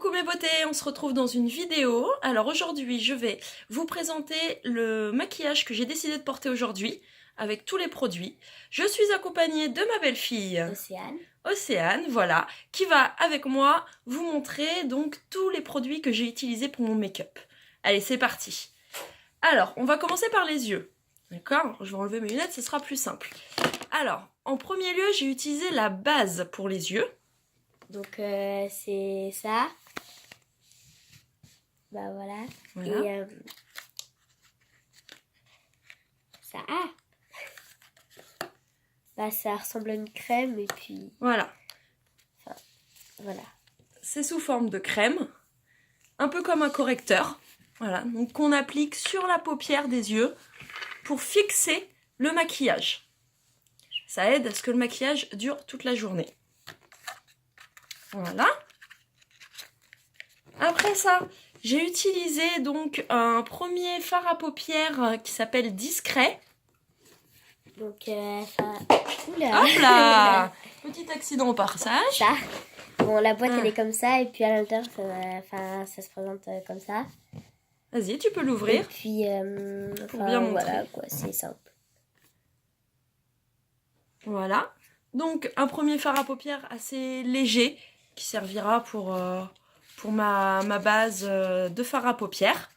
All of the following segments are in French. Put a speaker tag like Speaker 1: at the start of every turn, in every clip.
Speaker 1: Coucou mes beautés, on se retrouve dans une vidéo. Alors aujourd'hui, je vais vous présenter le maquillage que j'ai décidé de porter aujourd'hui avec tous les produits. Je suis accompagnée de ma belle-fille Océane, voilà, qui va avec moi vous montrer donc tous les produits que j'ai utilisés pour mon make-up. Allez, c'est parti. Alors, on va commencer par les yeux. D'accord? Je vais enlever mes lunettes, ce sera plus simple. Alors, en premier lieu, j'ai utilisé la base pour les yeux.
Speaker 2: Donc c'est ça. Bah voilà. Et ça. Bah ça ressemble à une crème et puis.
Speaker 1: Voilà.
Speaker 2: Enfin, voilà.
Speaker 1: C'est sous forme de crème, un peu comme un correcteur. Voilà, donc qu'on applique sur la paupière des yeux pour fixer le maquillage. Ça aide à ce que le maquillage dure toute la journée. Voilà. Après ça, j'ai utilisé donc un premier fard à paupières qui s'appelle Discret.
Speaker 2: Donc ça... Oula.
Speaker 1: Hop là. Petit accident au passage.
Speaker 2: Ça. Bon, la boîte elle est comme ça et puis à l'intérieur ça se présente comme ça.
Speaker 1: Vas-y, tu peux l'ouvrir.
Speaker 2: Et puis
Speaker 1: pour bien montrer.
Speaker 2: Voilà quoi, c'est simple.
Speaker 1: Voilà. Donc un premier fard à paupières assez léger qui servira pour ma base de fard à paupières.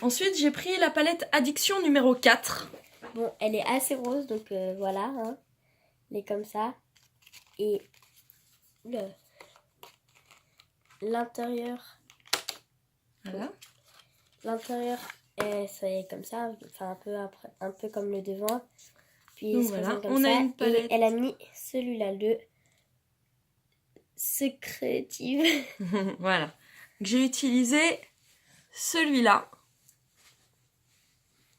Speaker 1: Ensuite, j'ai pris la palette Addiction numéro 4.
Speaker 2: Bon, elle est assez rose, donc voilà. Hein. Elle est comme ça. Et l'intérieur...
Speaker 1: Voilà.
Speaker 2: L'intérieur, ça est comme ça. Enfin, un peu comme le devant. Puis
Speaker 1: donc
Speaker 2: il se
Speaker 1: voilà,
Speaker 2: présente comme
Speaker 1: on
Speaker 2: ça.
Speaker 1: a une palette.
Speaker 2: Et elle a mis celui-là, le Secretive.
Speaker 1: Voilà. J'ai utilisé celui-là.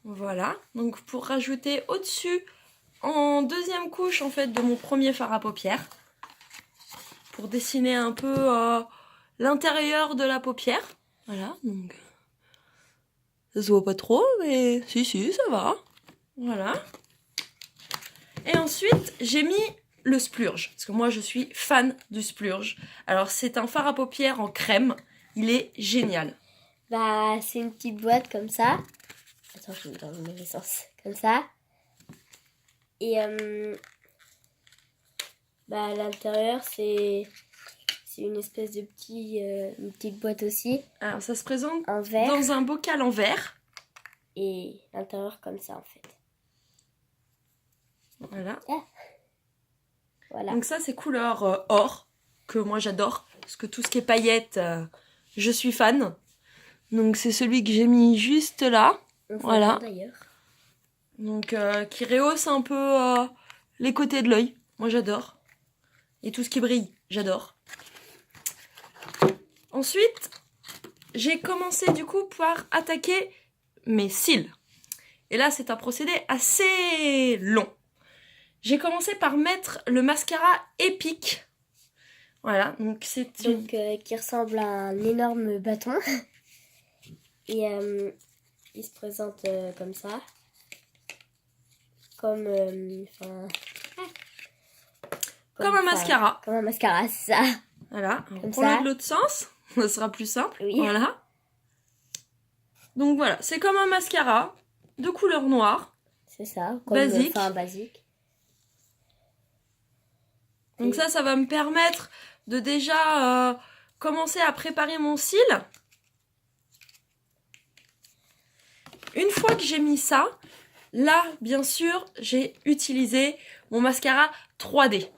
Speaker 1: Voilà. Donc pour rajouter au-dessus, en deuxième couche en fait de mon premier fard à paupières. Pour dessiner un peu l'intérieur de la paupière. Voilà. Donc ça se voit pas trop, mais si, ça va. Voilà. Et ensuite, j'ai mis le splurge, parce que moi je suis fan du splurge. Alors c'est un fard à paupières en crème, il est génial.
Speaker 2: Bah c'est une petite boîte comme ça. Attends, je mets dans le mauvais sens. Comme ça. Et bah à l'intérieur c'est une espèce de une petite boîte aussi.
Speaker 1: Alors ça se présente
Speaker 2: en verre.
Speaker 1: Dans un bocal en verre.
Speaker 2: Et l'intérieur comme ça en fait.
Speaker 1: Voilà.
Speaker 2: Ah. Voilà.
Speaker 1: Donc ça c'est couleur or, que moi j'adore, parce que tout ce qui est paillettes, je suis fan. Donc c'est celui que j'ai mis juste là. Voilà.
Speaker 2: D'ailleurs.
Speaker 1: Donc qui rehausse un peu les côtés de l'œil. Moi j'adore. Et tout ce qui brille, j'adore. Ensuite, j'ai commencé du coup par attaquer mes cils. Et là c'est un procédé assez long. J'ai commencé par mettre le mascara Epic. Voilà, donc c'est...
Speaker 2: qui ressemble à un énorme bâton. Et il se présente comme ça. Comme
Speaker 1: un mascara.
Speaker 2: Comme un mascara, c'est ça.
Speaker 1: Voilà,
Speaker 2: comme
Speaker 1: prends-le
Speaker 2: ça.
Speaker 1: de l'autre sens, ça sera plus simple.
Speaker 2: Oui.
Speaker 1: Voilà. Donc voilà, c'est comme un mascara de couleur noire.
Speaker 2: C'est ça, comme
Speaker 1: basique.
Speaker 2: Basique.
Speaker 1: Donc ça va me permettre de déjà commencer à préparer mon cil. Une fois que j'ai mis ça, là, bien sûr, j'ai utilisé mon mascara 3D.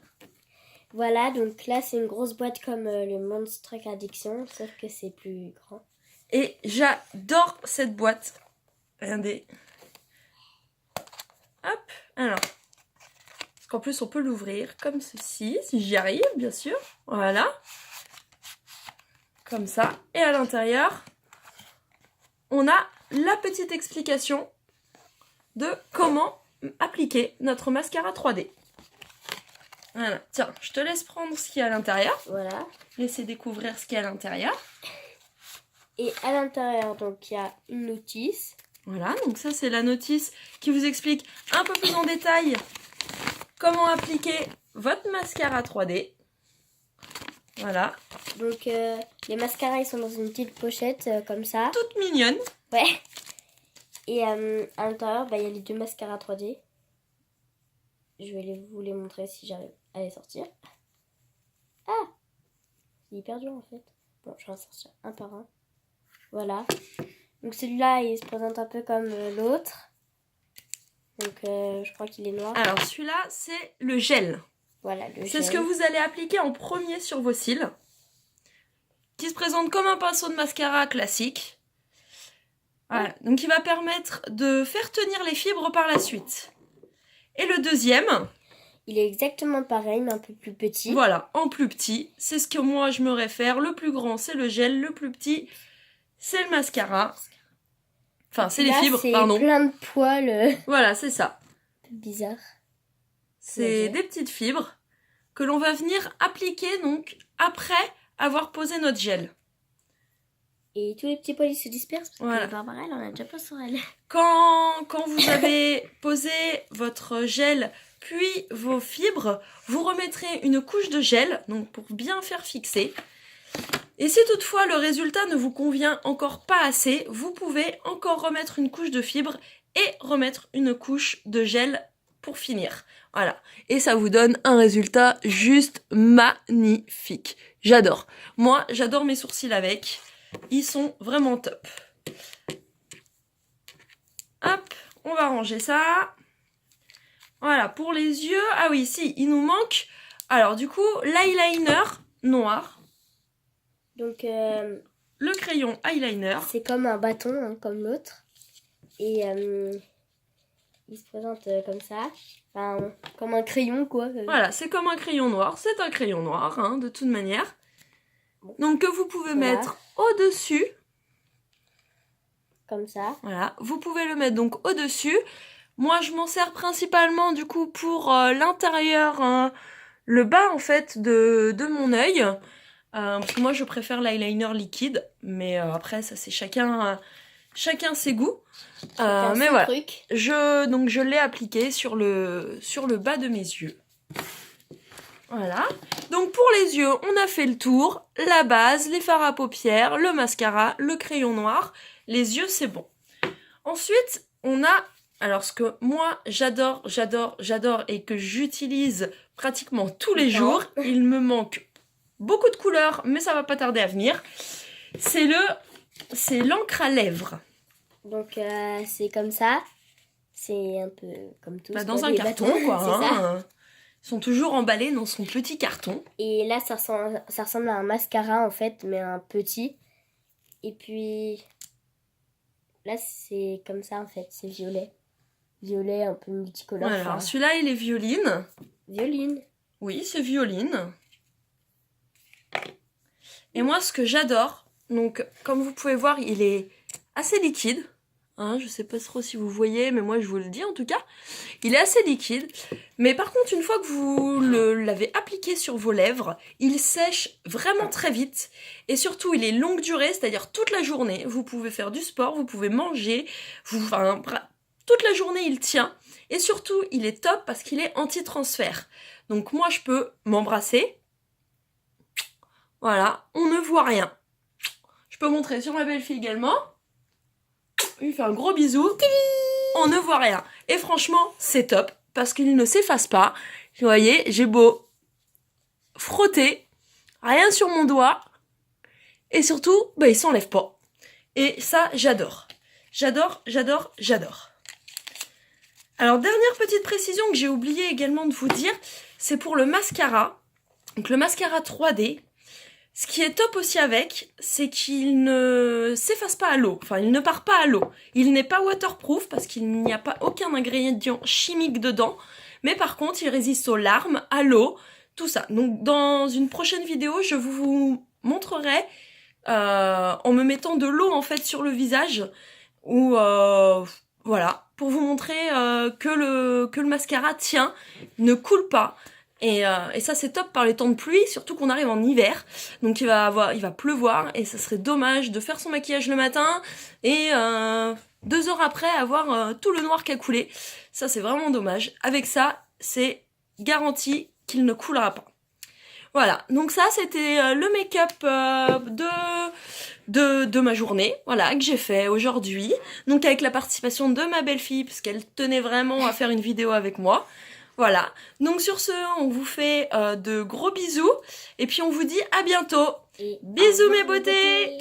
Speaker 2: Voilà, donc là, c'est une grosse boîte comme le Monster Addiction, sauf que c'est plus grand.
Speaker 1: Et j'adore cette boîte. Regardez. Hop, alors. Parce qu'en plus, on peut l'ouvrir comme ceci, si j'y arrive, bien sûr. Voilà. Comme ça. Et à l'intérieur, on a la petite explication de comment appliquer notre mascara 3D. Voilà. Tiens, je te laisse prendre ce qu'il y a à l'intérieur.
Speaker 2: Voilà.
Speaker 1: Laissez découvrir ce qu'il y a à l'intérieur.
Speaker 2: Et à l'intérieur, donc, il y a une notice.
Speaker 1: Voilà, donc ça, c'est la notice qui vous explique un peu plus en détail comment appliquer votre mascara 3D. Voilà.
Speaker 2: Donc les mascaras ils sont dans une petite pochette comme ça.
Speaker 1: Toute mignonne.
Speaker 2: Ouais. Et à l'intérieur, il y a les 2 mascaras 3D. Je vais vous les montrer si j'arrive à les sortir. Ah! C'est hyper dur en fait. Bon, je vais en sortir un par un. Voilà. Donc celui-là, il se présente un peu comme l'autre. Donc je crois qu'il est noir.
Speaker 1: Alors celui-là, c'est le gel.
Speaker 2: Voilà, le gel.
Speaker 1: C'est ce que vous allez appliquer en premier sur vos cils. Qui se présente comme un pinceau de mascara classique. Voilà. Donc il va permettre de faire tenir les fibres par la suite. Et le deuxième...
Speaker 2: Il est exactement pareil, mais un peu plus petit.
Speaker 1: Voilà, en plus petit. C'est ce que moi je me réfère. Le plus grand, c'est le gel. Le plus petit, c'est le mascara. Enfin, c'est les fibres, pardon.
Speaker 2: C'est plein de poils.
Speaker 1: Voilà, c'est ça.
Speaker 2: Un peu bizarre.
Speaker 1: C'est des petites fibres que l'on va venir appliquer donc après avoir posé notre gel.
Speaker 2: Et tous les petits poils ils se dispersent parce
Speaker 1: voilà.
Speaker 2: que Barbara, elle en a déjà plein sur elle.
Speaker 1: Quand vous avez posé votre gel puis vos fibres, vous remettrez une couche de gel donc pour bien faire fixer. Et si toutefois le résultat ne vous convient encore pas assez, vous pouvez encore remettre une couche de fibres et remettre une couche de gel pour finir. Voilà. Et ça vous donne un résultat juste magnifique. J'adore. Moi, j'adore mes sourcils avec. Ils sont vraiment top. Hop, on va ranger ça. Voilà, pour les yeux, ah oui, si, il nous manque, alors du coup, l'eyeliner noir.
Speaker 2: Donc,
Speaker 1: le crayon eyeliner.
Speaker 2: C'est comme un bâton, hein, comme l'autre. Et il se présente comme ça. Enfin, comme un crayon, quoi.
Speaker 1: Voilà, c'est comme un crayon noir. C'est un crayon noir, hein, de toute manière. Donc, que vous pouvez mettre au-dessus.
Speaker 2: Comme ça.
Speaker 1: Voilà, vous pouvez le mettre donc au-dessus. Moi, je m'en sers principalement, du coup, pour l'intérieur, le bas, en fait, de mon œil. Parce que moi, je préfère l'eyeliner liquide. Mais après, ça, c'est chacun ses goûts. Mais voilà,
Speaker 2: truc.
Speaker 1: je l'ai appliqué sur le bas de mes yeux. Voilà. Donc pour les yeux, on a fait le tour. La base, les fards à paupières, le mascara, le crayon noir. Les yeux, c'est bon. Ensuite, on a... Alors ce que moi, j'adore et que j'utilise pratiquement tous les jours. Il me manque beaucoup de couleurs, mais ça va pas tarder à venir. C'est l'encre à lèvres.
Speaker 2: Donc c'est comme ça. C'est un peu comme tout.
Speaker 1: Dans un carton, quoi. Hein. Ils sont toujours emballés dans son petit carton.
Speaker 2: Et là, ça ressemble à un mascara, en fait, mais un petit. Et puis, là, c'est comme ça, en fait. C'est violet. Violet, un peu multicolore.
Speaker 1: Voilà, alors celui-là, il est violine.
Speaker 2: Violine.
Speaker 1: Oui, c'est violine. Et moi, ce que j'adore, donc, comme vous pouvez voir, il est assez liquide. Hein, je sais pas trop si vous voyez, mais moi je vous le dis en tout cas. Il est assez liquide. Mais par contre, une fois que vous l'avez appliqué sur vos lèvres, il sèche vraiment très vite. Et surtout, il est longue durée, c'est-à-dire toute la journée. Vous pouvez faire du sport, vous pouvez manger. Toute la journée, il tient. Et surtout, il est top parce qu'il est anti-transfert. Donc moi, je peux m'embrasser. Voilà, on ne voit rien. Je peux montrer sur ma belle-fille également. Il fait un gros bisou. On ne voit rien. Et franchement, c'est top. Parce qu'il ne s'efface pas. Vous voyez, j'ai beau frotter. Rien sur mon doigt. Et surtout, il s'enlève pas. Et ça, j'adore. J'adore. Alors, dernière petite précision que j'ai oublié également de vous dire. C'est pour le mascara. Donc, le mascara 3D. Ce qui est top aussi avec, c'est qu'il ne s'efface pas à l'eau. Enfin, il ne part pas à l'eau. Il n'est pas waterproof parce qu'il n'y a pas aucun ingrédient chimique dedans. Mais par contre, il résiste aux larmes, à l'eau, tout ça. Donc, dans une prochaine vidéo, je vous montrerai en me mettant de l'eau en fait sur le visage. Ou voilà, pour vous montrer que le mascara tient, ne coule pas. Et ça c'est top par les temps de pluie, surtout qu'on arrive en hiver, donc il va pleuvoir et ça serait dommage de faire son maquillage le matin et 2 heures après avoir tout le noir qui a coulé. Ça c'est vraiment dommage. Avec ça, c'est garanti qu'il ne coulera pas. Voilà, donc ça c'était le make-up de ma journée, voilà, que j'ai fait aujourd'hui. Donc avec la participation de ma belle-fille, parce qu'elle tenait vraiment à faire une vidéo avec moi. Voilà, donc sur ce, on vous fait de gros bisous, et puis on vous dit à bientôt. Bisous mes beautés!